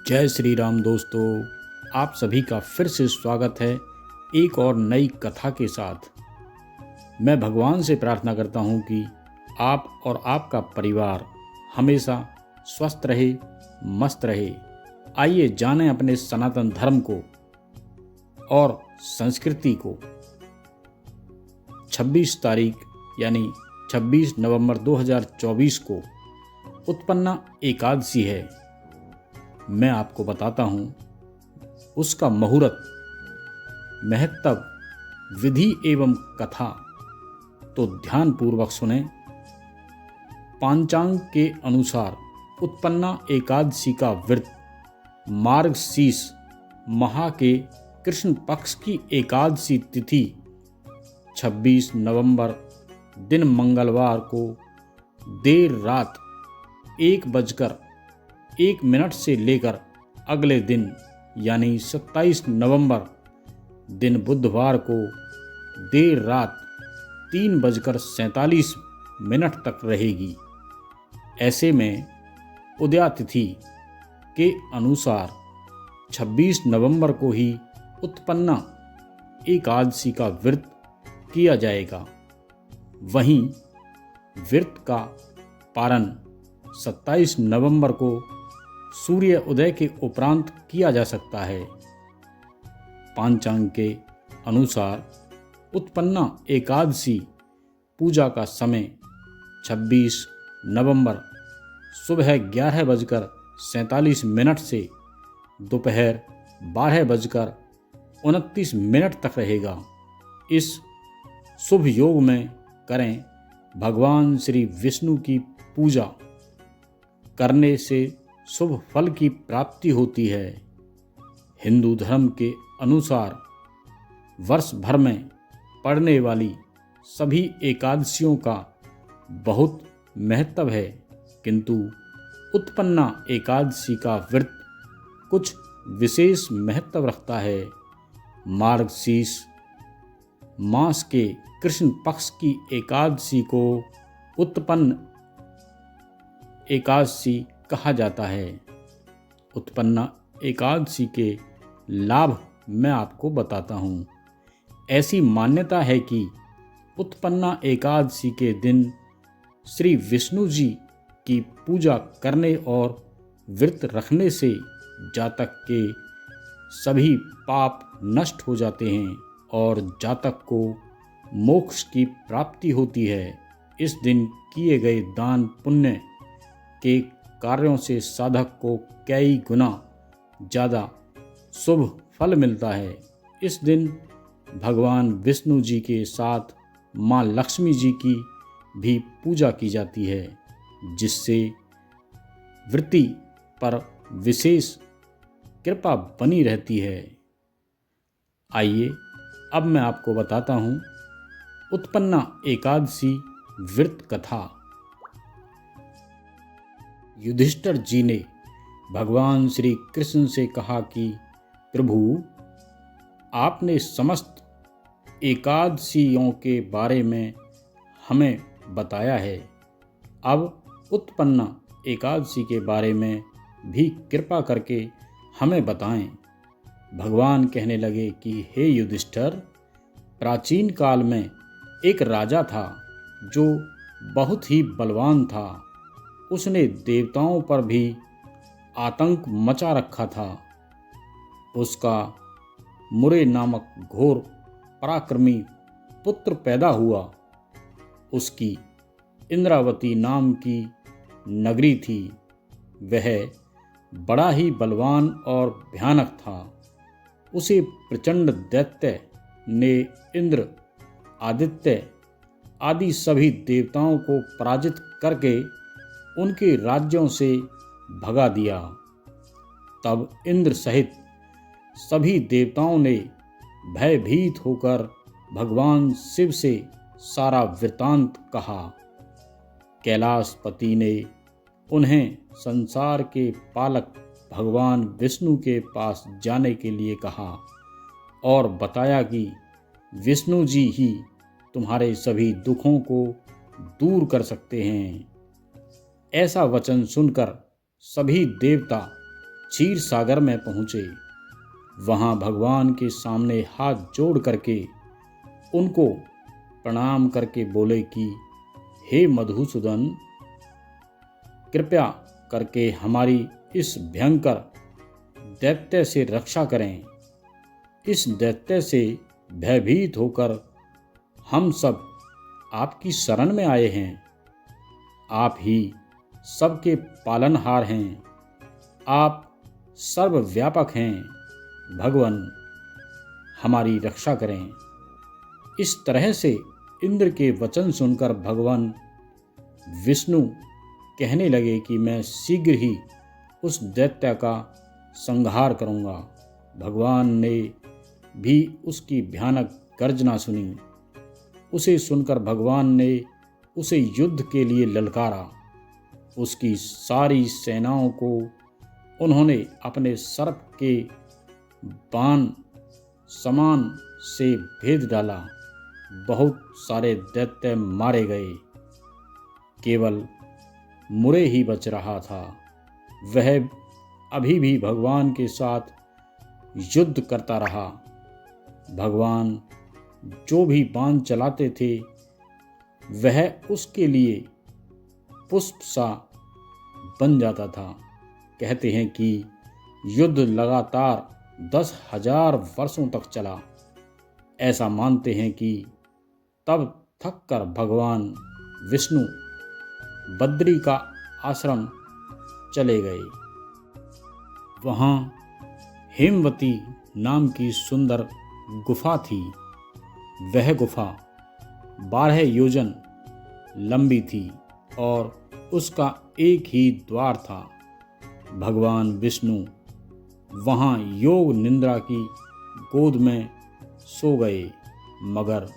जय श्री राम दोस्तों, आप सभी का फिर से स्वागत है एक और नई कथा के साथ। मैं भगवान से प्रार्थना करता हूँ कि आप और आपका परिवार हमेशा स्वस्थ रहे, मस्त रहे। आइए जानें अपने सनातन धर्म को और संस्कृति को। 26 तारीख यानी 26 नवंबर 2024 को उत्पन्ना एकादशी है। मैं आपको बताता हूँ उसका मुहूर्त, महत्व, विधि एवं कथा। तो ध्यानपूर्वक सुने। पांचांग के अनुसार उत्पन्ना एकादशी का व्रत मार्गशीर्ष माह के कृष्ण पक्ष की एकादशी तिथि 26 नवंबर दिन मंगलवार को देर रात 1:01 से लेकर अगले दिन यानी 27 नवंबर दिन बुधवार को देर रात 3:47 तक रहेगी। ऐसे में उदया तिथि के अनुसार 26 नवंबर को ही उत्पन्ना एकादशी का व्रत किया जाएगा। वहीं व्रत का पारण 27 नवंबर को सूर्य उदय के उपरांत किया जा सकता है। पांचांग के अनुसार उत्पन्ना एकादशी पूजा का समय 26 नवंबर सुबह 11:47 से दोपहर 12:29 तक रहेगा। इस शुभ योग में करें भगवान श्री विष्णु की पूजा करने से शुभ फल की प्राप्ति होती है। हिंदू धर्म के अनुसार वर्ष भर में पड़ने वाली सभी एकादशियों का बहुत महत्व है, किंतु उत्पन्ना एकादशी का व्रत कुछ विशेष महत्व रखता है। मार्गशीर्ष मास के कृष्ण पक्ष की एकादशी को उत्पन्न एकादशी कहा जाता है। उत्पन्ना एकादशी के लाभ मैं आपको बताता हूँ। ऐसी मान्यता है कि उत्पन्ना एकादशी के दिन श्री विष्णु जी की पूजा करने और व्रत रखने से जातक के सभी पाप नष्ट हो जाते हैं और जातक को मोक्ष की प्राप्ति होती है। इस दिन किए गए दान पुण्य के कार्यों से साधक को कई गुना ज़्यादा शुभ फल मिलता है। इस दिन भगवान विष्णु जी के साथ माँ लक्ष्मी जी की भी पूजा की जाती है, जिससे वृत्ति पर विशेष कृपा बनी रहती है। आइए अब मैं आपको बताता हूँ उत्पन्ना एकादशी व्रत कथा। युधिष्ठिर जी ने भगवान श्री कृष्ण से कहा कि प्रभु, आपने समस्त एकादशियों के बारे में हमें बताया है, अब उत्पन्ना एकादशी के बारे में भी कृपा करके हमें बताएं। भगवान कहने लगे कि हे युधिष्ठिर, प्राचीन काल में एक राजा था जो बहुत ही बलवान था। उसने देवताओं पर भी आतंक मचा रखा था। उसका मुरे नामक घोर पराक्रमी पुत्र पैदा हुआ। उसकी इंद्रावती नाम की नगरी थी। वह बड़ा ही बलवान और भयानक था। उसे प्रचंड दैत्य ने इंद्र, आदित्य आदि सभी देवताओं को पराजित करके उनके राज्यों से भगा दिया। तब इंद्र सहित सभी देवताओं ने भयभीत होकर भगवान शिव से सारा वृतांत कहा। कैलाशपति ने उन्हें संसार के पालक भगवान विष्णु के पास जाने के लिए कहा और बताया कि विष्णु जी ही तुम्हारे सभी दुखों को दूर कर सकते हैं। ऐसा वचन सुनकर सभी देवता क्षीर सागर में पहुँचे। वहाँ भगवान के सामने हाथ जोड़ करके उनको प्रणाम करके बोले कि हे मधुसूदन, कृपया करके हमारी इस भयंकर दैत्य से रक्षा करें। इस दैत्य से भयभीत होकर हम सब आपकी शरण में आए हैं। आप ही सबके पालनहार हैं। आप सर्वव्यापक हैं। भगवान, हमारी रक्षा करें। इस तरह से इंद्र के वचन सुनकर भगवान विष्णु कहने लगे कि मैं शीघ्र ही उस दैत्य का संहार करूंगा। भगवान ने भी उसकी भयानक गर्जना सुनी। उसे सुनकर भगवान ने उसे युद्ध के लिए ललकारा। उसकी सारी सेनाओं को उन्होंने अपने सर्प के बाण समान से भेद डाला। बहुत सारे दैत्य मारे गए। केवल मुरे ही बच रहा था। वह अभी भी भगवान के साथ युद्ध करता रहा। भगवान जो भी बाण चलाते थे वह उसके लिए पुष्प सा बन जाता था। कहते हैं कि युद्ध लगातार 10,000 वर्षों तक चला। ऐसा मानते हैं कि तब थक कर भगवान विष्णु बद्री का आश्रम चले गए। वहाँ हेमवती नाम की सुंदर गुफा थी। वह गुफा 12 योजन लंबी थी और उसका एक ही द्वार था। भगवान विष्णु वहाँ योग निद्रा की गोद में सो गए, मगर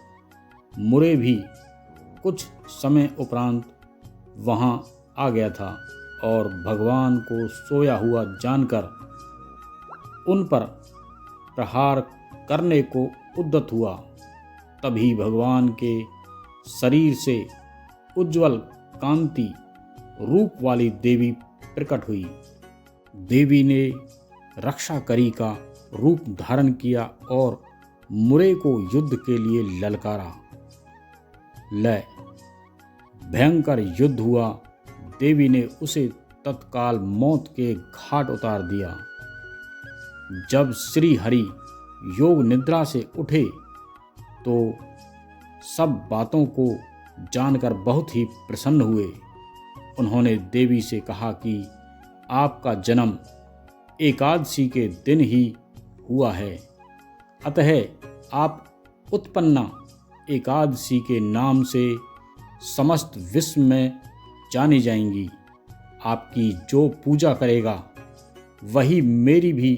मुरे भी कुछ समय उपरांत वहाँ आ गया था और भगवान को सोया हुआ जानकर उन पर प्रहार करने को उद्यत हुआ। तभी भगवान के शरीर से उज्जवल कांति रूप वाली देवी प्रकट हुई। देवी ने रक्षाकरी का रूप धारण किया और मुरे को युद्ध के लिए ललकारा। भयंकर युद्ध हुआ। देवी ने उसे तत्काल मौत के घाट उतार दिया। जब श्री हरि योग निद्रा से उठे तो सब बातों को जानकर बहुत ही प्रसन्न हुए। उन्होंने देवी से कहा कि आपका जन्म एकादशी के दिन ही हुआ है, अतः आप उत्पन्ना एकादशी के नाम से समस्त विश्व में जानी जाएंगी। आपकी जो पूजा करेगा वही मेरी भी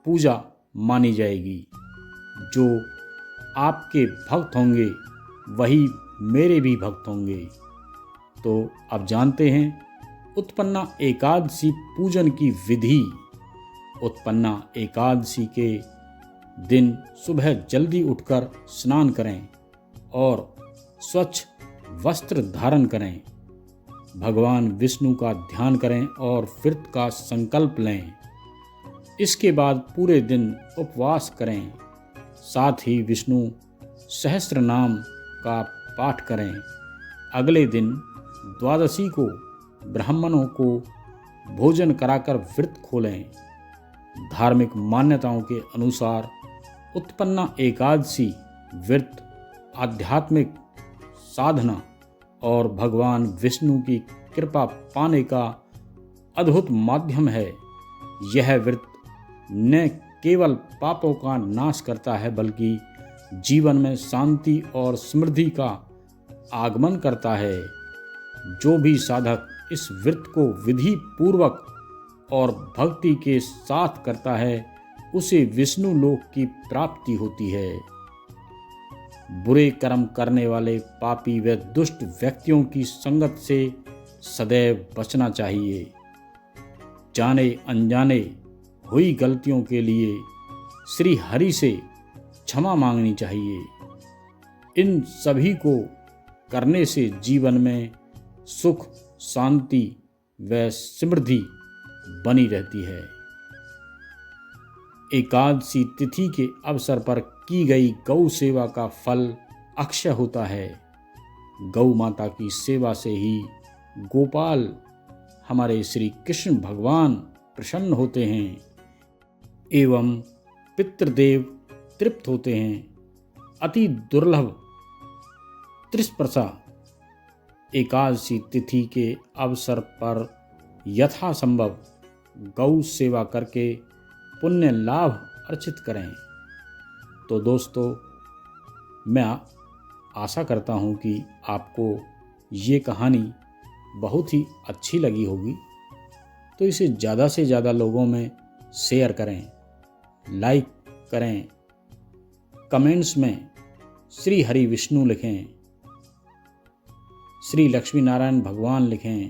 पूजा मानी जाएगी। जो आपके भक्त होंगे वही मेरे भी भक्त होंगे। तो अब जानते हैं उत्पन्ना एकादशी पूजन की विधि। उत्पन्ना एकादशी के दिन सुबह जल्दी उठकर स्नान करें और स्वच्छ वस्त्र धारण करें। भगवान विष्णु का ध्यान करें और व्रत का संकल्प लें। इसके बाद पूरे दिन उपवास करें। साथ ही विष्णु सहस्त्र नाम का पाठ करें। अगले दिन द्वादशी को ब्राह्मणों को भोजन कराकर व्रत खोलें। धार्मिक मान्यताओं के अनुसार उत्पन्ना एकादशी व्रत आध्यात्मिक साधना और भगवान विष्णु की कृपा पाने का अद्भुत माध्यम है। यह व्रत न केवल पापों का नाश करता है बल्कि जीवन में शांति और समृद्धि का आगमन करता है। जो भी साधक इस व्रत को विधि पूर्वक और भक्ति के साथ करता है उसे विष्णु लोक की प्राप्ति होती है। बुरे कर्म करने वाले पापी व दुष्ट व्यक्तियों की संगत से सदैव बचना चाहिए। जाने अनजाने हुई गलतियों के लिए श्री हरि से क्षमा मांगनी चाहिए। इन सभी को करने से जीवन में सुख, शांति व समृद्धि बनी रहती है। एकादशी तिथि के अवसर पर की गई गौ सेवा का फल अक्षय होता है। गौ माता की सेवा से ही गोपाल हमारे श्री कृष्ण भगवान प्रसन्न होते हैं एवं पितृदेव तृप्त होते हैं। अति दुर्लभ त्रिस्पर्शा एकादशी तिथि के अवसर पर यथासंभव गौ सेवा करके पुण्य लाभ अर्जित करें। तो दोस्तों, मैं आशा करता हूँ कि आपको ये कहानी बहुत ही अच्छी लगी होगी। तो इसे ज़्यादा से ज़्यादा लोगों में शेयर करें, लाइक करें, कमेंट्स में श्री हरि विष्णु लिखें, श्री लक्ष्मी नारायण भगवान लिखें।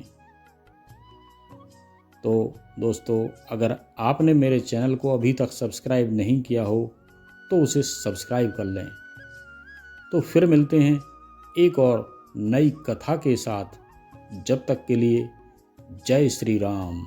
तो दोस्तों, अगर आपने मेरे चैनल को अभी तक सब्सक्राइब नहीं किया हो तो उसे सब्सक्राइब कर लें। तो फिर मिलते हैं एक और नई कथा के साथ। जब तक के लिए जय श्री राम।